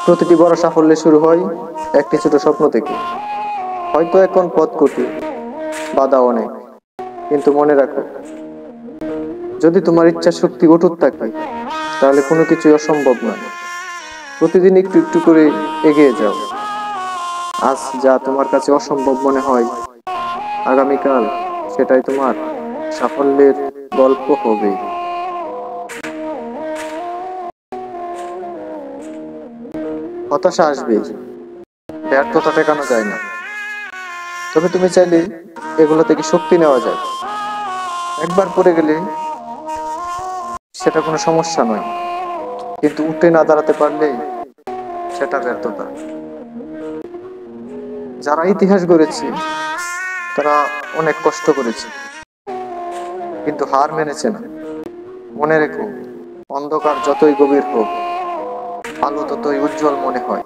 প্রতিটি বড় সাফল্য শুরু হয় একটি ছোট স্বপ্ন থেকে। হয়তো এখন পথ কঠিন, বাধা অনেক, কিন্তু মনে রাখো, যদি তোমার ইচ্ছা শক্তি অটুট থাকে, তাহলে কোনো কিছুই অসম্ভব নয়। প্রতিদিন একটু একটু করে এগিয়ে যাও। আজ যা তোমার কাছে অসম্ভব মনে হয়, আগামীকাল সেটাই তোমার সাফল্যের গল্প হবে। হতাশা আসবে, ব্যর্থতা ঠেকানো যায় না, তবে তুমি চাইলে এগুলো থেকে শক্তি নেওয়া যায়। একবার পড়ে গেলে সেটা কোনো সমস্যা নয়, কিন্তু উঠে না দাঁড়াতে পারলেই সেটা ব্যর্থতা। যারা ইতিহাস গড়েছে তারা অনেক কষ্ট করেছে, কিন্তু হার মেনেছে না। মনে রেখো, অন্ধকার যতই গভীর হোক, আলো ততই উজ্জ্বল মনে হয়।